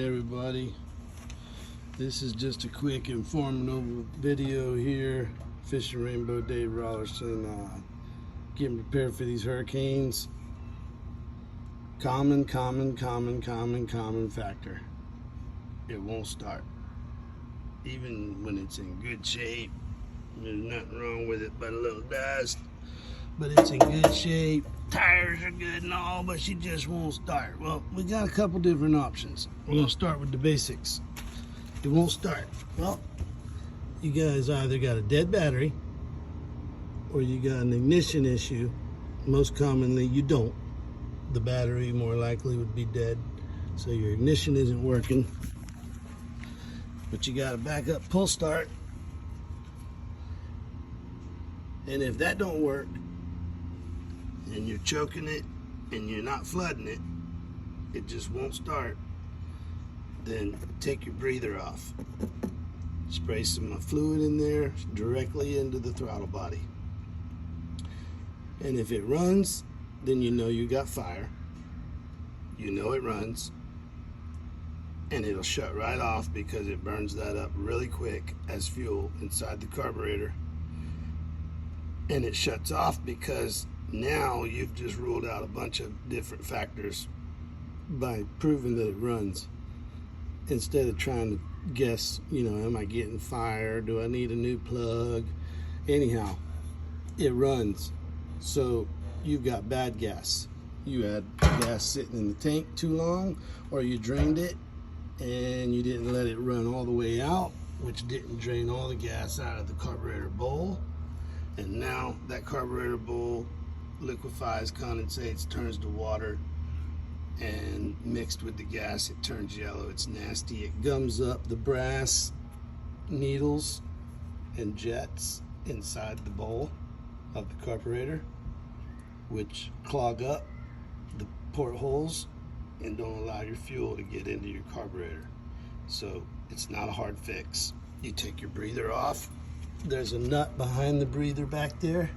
everybody. This is just a quick informative video here. Fishing Rainbow Dave Rollerson, getting prepared for these hurricanes. Common factor. It won't start. Even when it's in good shape, there's nothing wrong with it but a little dust. But it's in good shape, tires are good and all, but she just won't start. Well, we got a couple different options. We're gonna start with the basics. It won't start. Well, you guys either got a dead battery or you got an ignition issue. Most commonly, you don't. The battery more likely would be dead, so your ignition isn't working. But you got a backup pull start. And if that don't work, and you're choking it and you're not flooding it, it just won't start, then take your breather off. Spray some fluid in there directly into the throttle body. And if it runs, then you know you got fire. You know it runs. And it'll shut right off because it burns that up really quick as fuel inside the carburetor. And it shuts off because now you've just ruled out a bunch of different factors by proving that it runs, instead of trying to guess, am I getting fire? Do I need a new plug? Anyhow, it runs. So you've got bad gas. You had gas sitting in the tank too long, or you drained it and you didn't let it run all the way out, which didn't drain all the gas out of the carburetor bowl. And now that carburetor bowl liquefies, condensates, turns to water, and mixed with the gas it turns yellow. It's nasty. It gums up the brass needles and jets inside the bowl of the carburetor, which clog up the portholes and don't allow your fuel to get into your carburetor. So it's not a hard fix. You take your breather off. There's a nut behind the breather back there.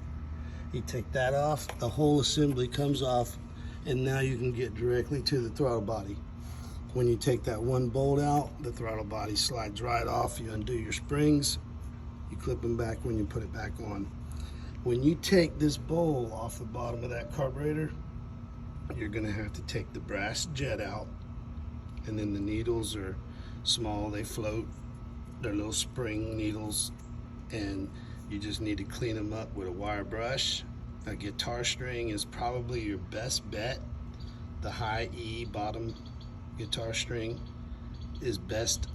You take that off, the whole assembly comes off, and now you can get directly to the throttle body. When you take that one bolt out, the throttle body slides right off. You undo your springs, you clip them back when you put it back on. When you take this bowl off the bottom of that carburetor, you're gonna have to take the brass jet out, and then the needles are small, they float, they're little spring needles, and you just need to clean them up with a wire brush. A guitar string is probably your best bet. The high E bottom guitar string is best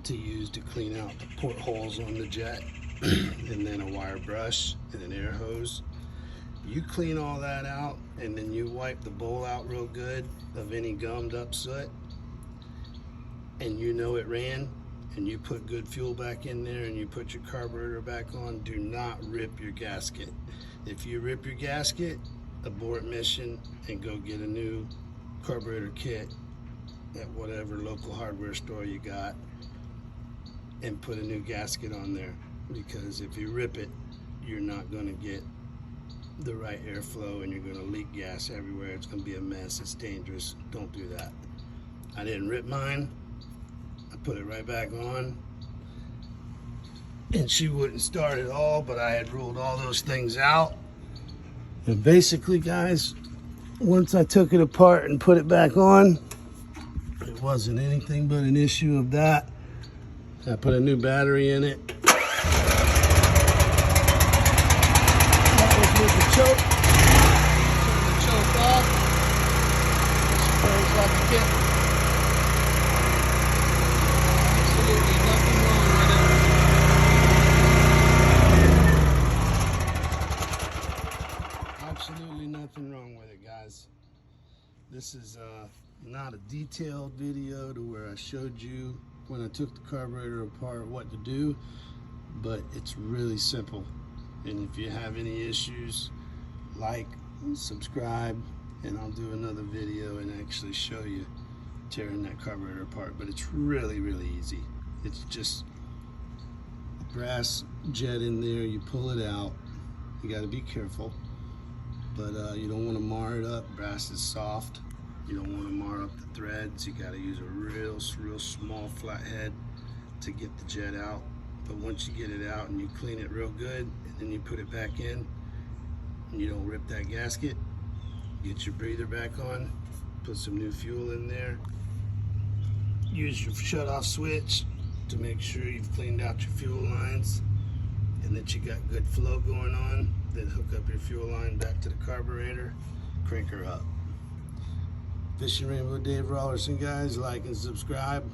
to use to clean out the portholes on the jet. And then a wire brush and an air hose. You clean all that out, and then you wipe the bowl out real good of any gummed up soot, and you know it ran, and you put good fuel back in there and you put your carburetor back on. Do not rip your gasket. If you rip your gasket, abort mission and go get a new carburetor kit at whatever local hardware store you got and put a new gasket on there, because if you rip it, you're not going to get the right airflow and you're going to leak gas everywhere. It's going to be a mess. It's dangerous. Don't do that. I didn't rip mine. I put it right back on, and she wouldn't start at all, but I had ruled all those things out. And basically, guys, once I took it apart and put it back on, it wasn't anything but an issue of that. I put a new battery in it. That was with the choke. Turn the choke off. Sprays like a kit. Absolutely nothing wrong with it, guys. This is not a detailed video to where I showed you when I took the carburetor apart what to do, but it's really simple. And if you have any issues, like, subscribe, and I'll do another video and actually show you tearing that carburetor apart. But it's really easy. It's just a brass jet in there. You pull it out. You got to be careful, but you don't want to mar it up. Brass is soft. You don't want to mar up the threads. You got to use a real small flathead to get the jet out. But once you get it out and you clean it real good, and then you put it back in, and you don't rip that gasket, get your breather back on, put some new fuel in there, use your shut-off switch to make sure you've cleaned out your fuel lines and that you got good flow going on. Then hook up your fuel line back to the carburetor, crank her up. Fishing Rainbow Dave Rollerson, guys. Like and subscribe.